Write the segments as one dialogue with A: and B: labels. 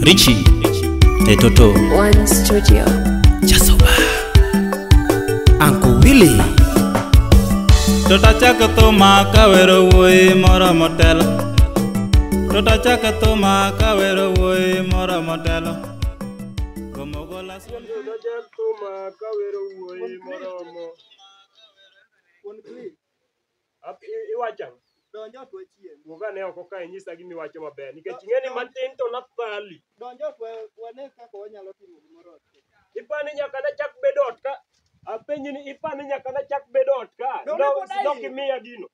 A: Richie Toto
B: One Studio
A: Chasoba Uncle Willie Tota chaka toma kawero woi mora motelo Tota chaka toma kawero woi mora motelo Como gola
C: Tota chaka toma kawero woi mora mo Iwacha
D: donjo to chien
C: Muga ne oko ka nyisa gimi wacho maber nikech ng'eni matin to napali
D: donjo to wane kaka wanyalo timo gimoro
C: ipani nyaka na chak bedot ka apenji ni ipani nyaka na chak bedot ka dok imiya gino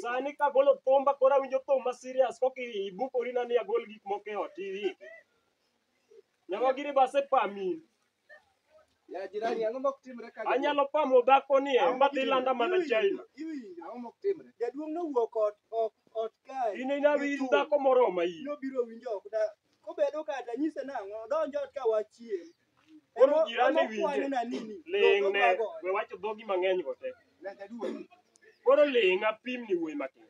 C: sani ka golo thumba kora winjo thumba serious koki ibukori na ni agol gik moko e ot iri nyama gini base pami
D: ya jirani ang'o mok timre ka
C: anyalo pamo dhako ni madhi landa mana China
D: ang'o mok timre jaduong' nowuok ot kae
C: in ina winj dhako moroma yi
D: nobiro winjo ok da kobedo kata nyise nang'o donjo ot ka wachien
C: koro jirani winje ling ne we wacho dhogi mang'eny go te koro ling apim ni wuoyi matin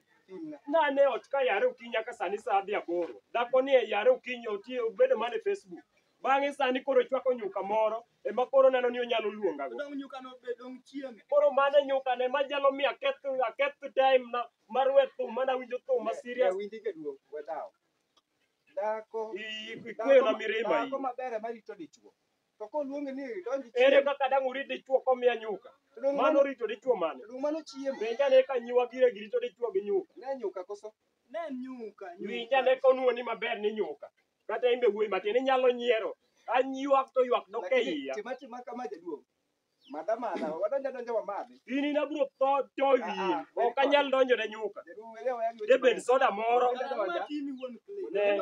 C: nane ot ka yare okinyi nyaka sani sa 8 dhako ni yare okinyi otie obedo mana e Facebook bang'e sani koro chwako nyuka moro ema koro neno ni onyalo luonga go koro mane nyuka ne majalo mi aketh time na mar we thum mana winjo thum ma serious
D: dhako
C: ikweyo na mirima yi
D: dhako maber marito dichuo to koluonge ni donji
C: ere kaka dang' urit dichuo komiya nyuka mano rito dichuo mane
D: mano chiemo
C: benja ne ka nyiwa gire girito dichuo gi nyuka
D: ne nyuka koso ne nyuka
C: winja ne konuo ni maber ni nyuka kata imbe wuoyi matin inyalo nyiero anyuak to ywak dok e iya
D: tima kama jaduong' madamana wadonjo wamadhi
C: in inabiro to wiyi ok anyal donjo ne nyuka debed soda moro ne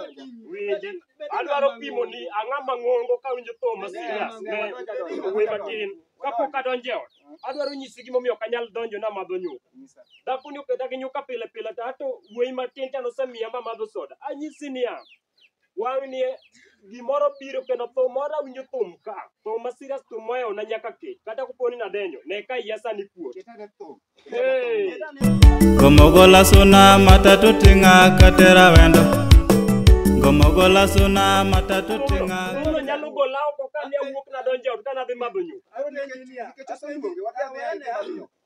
C: winji adwaro pimo ni ang'ama ng'ongo ka winjo thum ma serious ne wuoyi matin kapok adonjo e ot adwaro nyisi gimomiyo ok anyal donjo namadho nyuka dhako ni oketa gi nyuka pile pile to wuoyi matin to nosemiya mamadho soda anyisi niya wang' ni gimoro biro kendo thum moro awinjo thum ka thum ma serious thum mohewo na nyaka kech kata koponi nadenyo ne ka iya sani kuot
A: Gomogola suna matatu tinga katera wendo Gomogola suna matatu tinga
C: Uno nyalo gola oko ka ne wuok na donjo ot kana dhi madho nyuka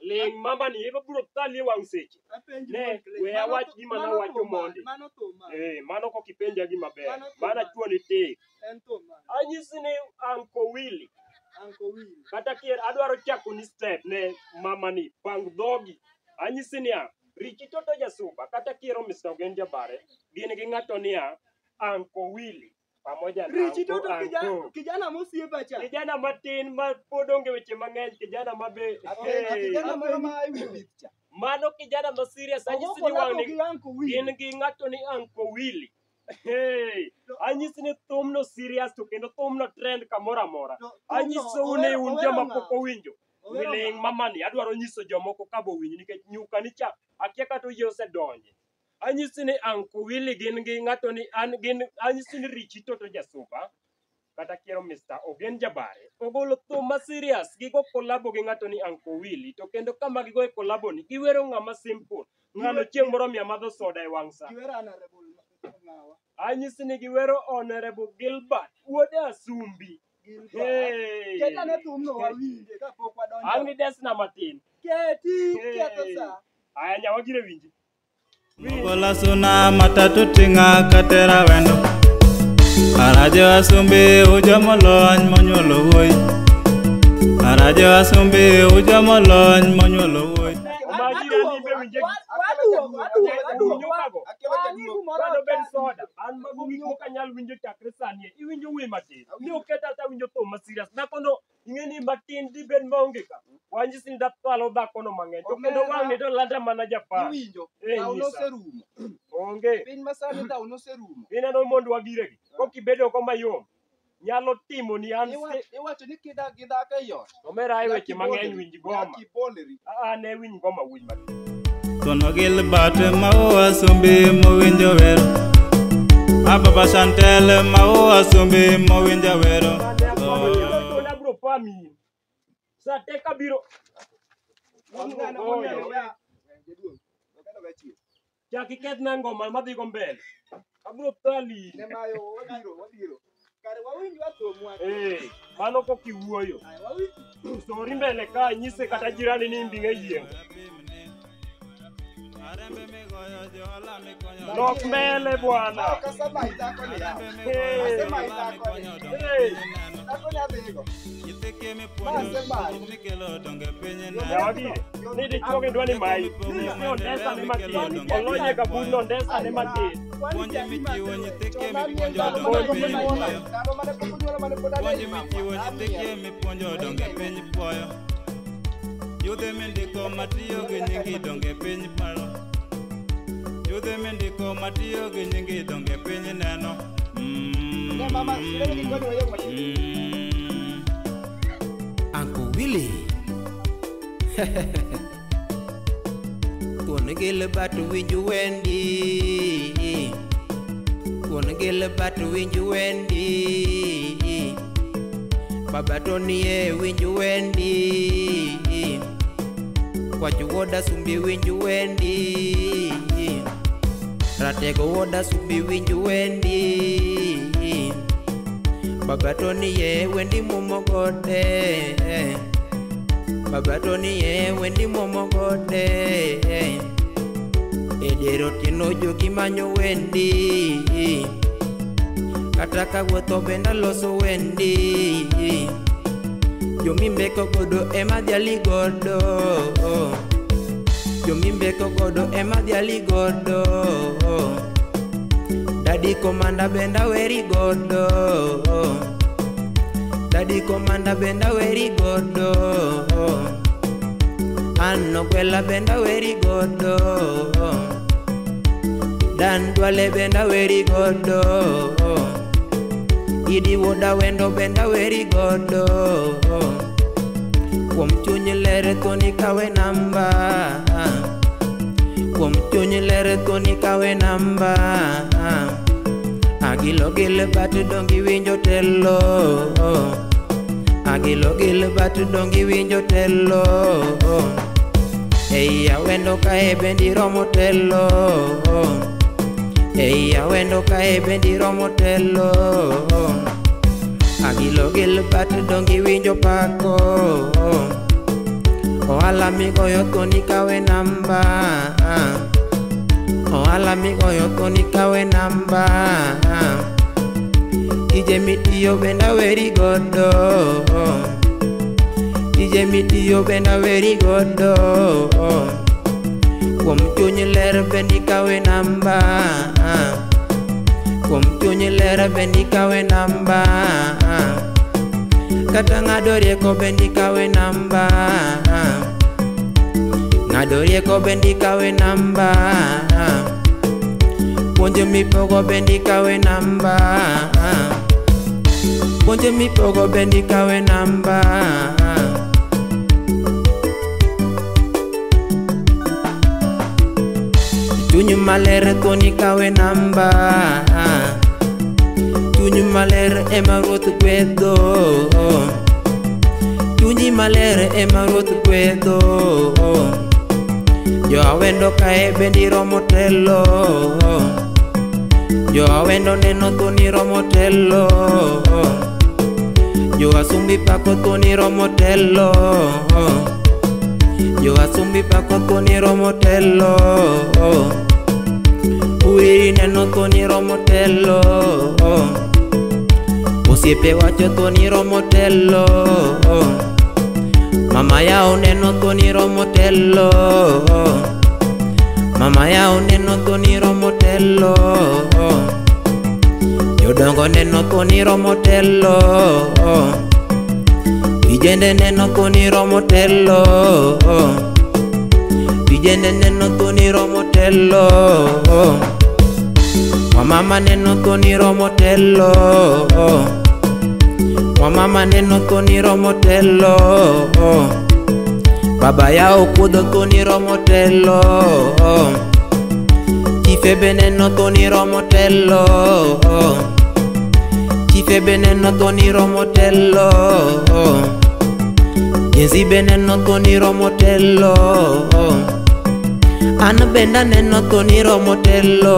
C: ling mama ni ibo biro thali wang' seche ne we awach gima na wacho mondi mano kok ipenja gi maber bana chuoni tek anyisi ni Uncle Willie kata kier adwaro chako ni step ne mama ni pang dhogi anyisi ni Richie Toto Jasuba kata kiero Mr. Ogen Jabare gin gi ng'ato ni Uncle Willie pamoja na
D: Richie Toto kijana mosiepa cha
C: kijana matin ma pod onge weche mang'eny kijana mabe
D: kijana moro ma iwinjo cha
C: mano kijana ma serious anyisi ni wang' ni gin gi ng'ato ni Uncle Willie anyisi ni thum no serious to kendo thum no trend kamoro amora anyisou ni un joma pok owinjo miling mamani adwaro nyiso jomoko ka bo winji nikech nyuka ni cha akia kata oyie osedonje anyisi ni Uncle Willie gin gi ng'ato ni anyisi ni Richie Toto Jasuba kata kiero Mr. Ogen Jabare ogolo thum ma serious gigo kolabo gi ng'ato ni Uncle Willie to kendo kama gigo e kolabo ni giwero ng'ama simple ng'ano chieng' moro miya madho soda e wang' sa anyisi ni giwero Honorable Gilbert wuode Asumbi ang' ni desna matin aya nyawa gire winji
A: Gomogola suna matatu tinga katera wendo Arajo Asumbi ujomo lony monyuolo wuoyi Arajo Asumbi ujomo lony monyuolo wuoyi
C: majira ni be winje Kado ben soda, an mago gik moka nyal winjo chakre sani iwinjo wuoyi matin ni oketa ta winjo thum ma serious dhako no ing'eni matin di ben maonge ka wanyisi ni dathalo dhako no mang'eny to kendo wang' ni to landa mana Japan onge
D: piny masani tao noserumo
C: ineno mondo wagiregi kokibedo ko mayom nyalo timo ni an
D: iwacho ni kida gi dhako e ot
C: omera ai weche mang'eny winj goma ne winj goma winj matin
A: Kono Gilbert mau Asumbi mowinjo wero Ababa Chantel mau Asumbi mowinjo wero
C: Nabro pami sa te kabiro chaki keth na ngoma madhi go mbele abro tali.
D: Ne mayo wabiro. Kare wawinj wathomwa.
C: Mano ko kiwuoyo. Sori mbele ka nyise kata jirani ni mbinge yieng. Nok mbele bwana.
D: Kasema itako ni ya. Kasema itako ni. Tako ya bigo.
C: Ni de choge ndwani mai. Ni ondesa ni mati. Olonye kabuno ondesa ni mati.
A: Puonje michiwo nyithike mipuonjo donge piny puoyo. Yudhe mindiko matiyo gi nyingi donge piny paro. Yudhe mindiko matiyo gi nyingi donge piny neno.
B: Uncle Willie. Gonna get about to win you Wendy. Gonna get about to win you Wendy. Baba Tony win you Wendy. What you order sumbi win you Wendy. Ratego order sumbi win you Wendy. Baba Tony Wendy momo gode. Baba Tony Wendy momo gode. Edero tino jogi manyo Wendy. Kataka wuotho benda loso Wendy. Jomimbeko godo ema dhiali godo. Jomimbeko godo ema dhiali godo. Daddy Commander benda weri godo. Daddy Commander benda weri godo. Anno quella benda weri godo. Dan Dwale benda weri godo. Idi woda wendo benda weri godo. Kwom chuny lere Tony kawe namba. Kwom chuny lere Tony kawe namba. Agilo gile batu dongi winjo telo. Agilo gile batu dongi winjo telo. Eya wendo kae bendi romo telo. Eya wendo kae bendi romo telo. Agilo gile batu dongi winjo pako. Ohala migoyo Tony kawe namba. Ohala migoyo Tony kawe namba. Ije mitiyo benda weri godo. Ije mitiyo benda weri godo. Kwom chuny ler bendi kawe namba. Kwom chuny ler bendi kawe namba. Kata ng'ado rieko bendi kawe namba. Ng'ado rieko bendi kawe namba. Puonjo mipogo bendi kawe namba. Puonjo mipogo bendi kawe namba. Chuny maler Tony kawe namba. Chuny maler ema ruoth gwedho. Chuny maler ema ruoth gwedho. Jo awendo kae bendi romo telo. Jo awendo neno Tony romo telo. Jo asumbi pako Tony romo telo. Jo asumbi pako Tony romo telo. Uiri neno Tony romo telo. Osiepe wacho Tony romo telo. Mama yao neno Tony romo telo. Mama yao neno Tony romo telo. Jodongo neno Tony romo telo. Vijende neno Tony romo telo. Vijende neno Tony romo telo. Wamama neno Tony romo telo. Wamama neno Tony romo telo. Baba yao kudo Tony romo telo. Chife beneno Tony romo telo. Chife beneno Tony romo telo. Jenzi beneno Tony romo telo. Ana benda neno Tony romo telo.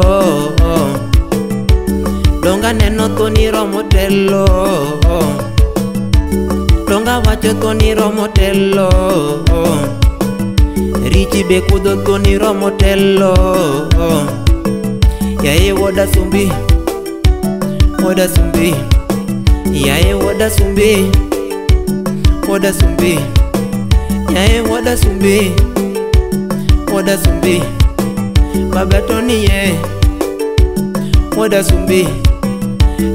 B: Donga neno Tony romo telo, donga wacho Tony romo telo, Richi be kudo Tony romo telo. Yae woda sumbi, woda sumbi. Yae woda sumbi, woda sumbi. Yae woda sumbi, woda sumbi. Baba Tony ye, woda sumbi.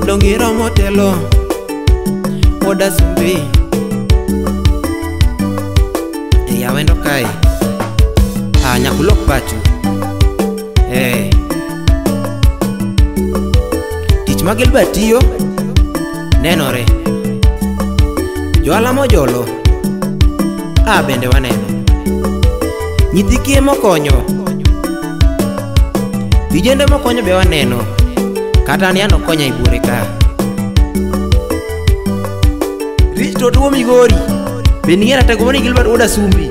B: Dongi romo telo, woda sumbi. Ya wendo kai, nyakulok pachu. Tich ma Gilbert tiyo nenore. Joala mojolo bende waneno. Nyithi kiye mokonyo, vijende mokonyo be waneno. Kata ni ano konya ibure ka. Rich to tuo Migori bende ng'era tego ni Gilbert woda sumbi.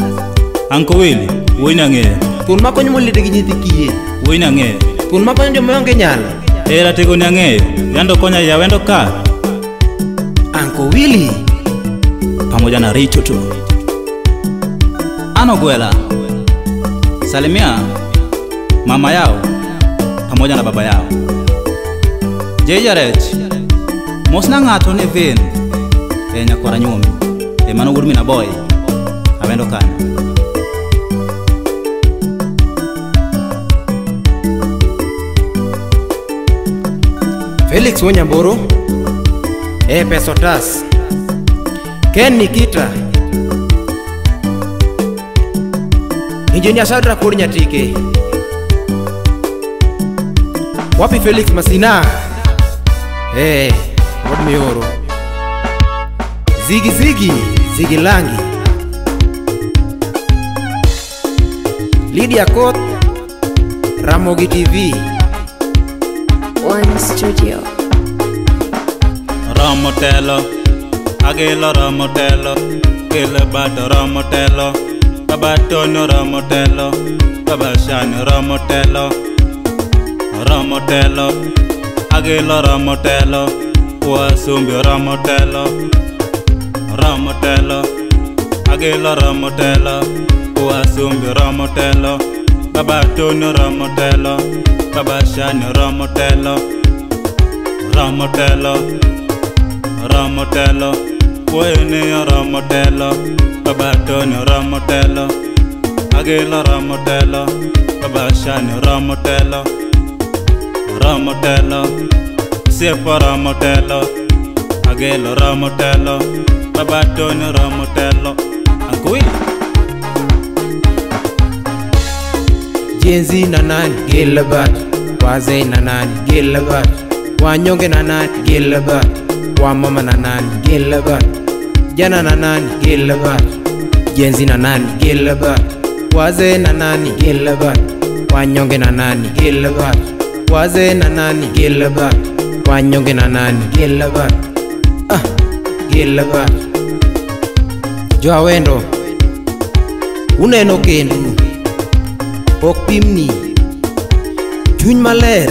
A: Uncle Willy, wuoyi nang'eyo.
B: Thun makonyo molete gi nyithi kiye.
A: Wuoyi nang'eyo.
B: Thun makonyo joma onge nyalo.
A: Ratego nang'eyo. Yando konya ya wendo ka.
B: Uncle Willy
A: pamoja na Richo tu. Gwela salimia mama yao pamoja na baba yao. Jejarech mosna ng'ato ne vin nyakora nyumi mano gurmi na boy awendo kana.
B: Felix Wonyamboro, Pesotas, Ken Nikita, Engineer Sadra Kurnya Tike, wapi Felix Masina, Wad Mioro, Ziggy Langi, Lydia Kot, Ramogi TV,
E: One Studio.
A: Ramotelo, Agelo Ramotelo, Gilbert Ramotelo, Baba Tony Ramotelo, Baba Shani Ramotelo, Ramotelo, Agelo Ramotelo, Wasumbi Ramotelo, Ramotelo, Agelo Ramotelo, Wasumbi Ramotelo, Baba Tony Ramotelo, Baba Shani Ramotelo, Ramotelo, Ramotelo, Wayne Ramotelo, Baba Tony Ramotelo, Agelo Ramotelo, Baba Shani Ramotelo, Ramotelo, Sepa Ramotelo, Agelo Ramotelo, Baba Tony Ramotelo. Uncle Willy.
B: Jenzi nanan Gilbert, Waze nanan Gilbert, Wanyonge nanan Gilbert, Wamama nanan Gilbert, Jana nanan Gilbert, Jenzi nanan Gilbert, Waze nanan Gilbert, Wanyonge nanan Gilbert, Waze nanan Gilbert, Wanyonge nanan Gilbert. Gilbert Joa wendo uneno kendu ok pimni chuny maler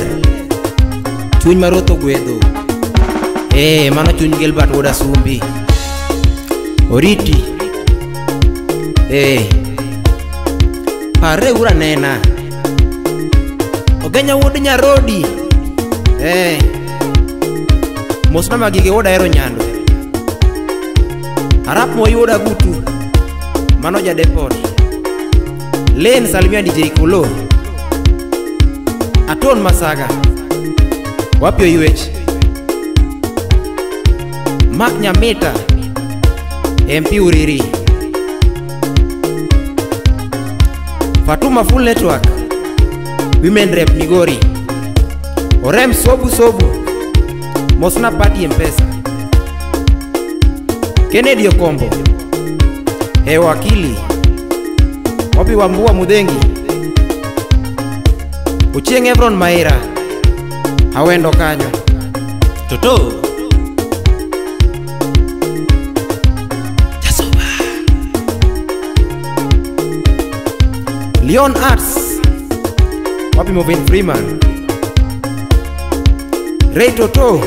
B: chuny marotho gwedho mano chuny Gilbert woda sumbi oriti pare ura nena ogenya wod nyarodi mosna magige woda ero nyando harap moyuda gutu mano ja depot Len salimia DJ Kulo Aton Masaga Wapio UH Mark Nyamita MP Uriri Fatuma Full Network Women Rep Migori Orem Sobu Mosna Party Mpesa Kennedy Okombo Wakili Wapi Wambua Mudengi Uchieng Evron Maira Hawendo kanyo
A: Toto
B: Jasoba Leon Arts Wapi Movin Freeman Ray Toto,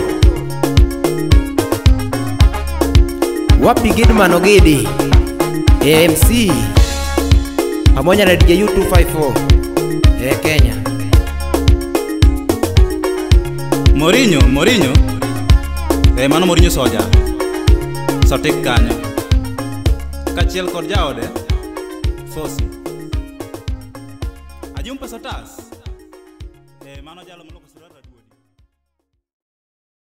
B: wapi Gidman Ogidi, AMC pamoja na DJ U254 Kenya.
A: Mourinho mano Mourinho soja sotik kanyo kachiel kod jaode Fosi Ajumpa Sotas mano jalo moloko sura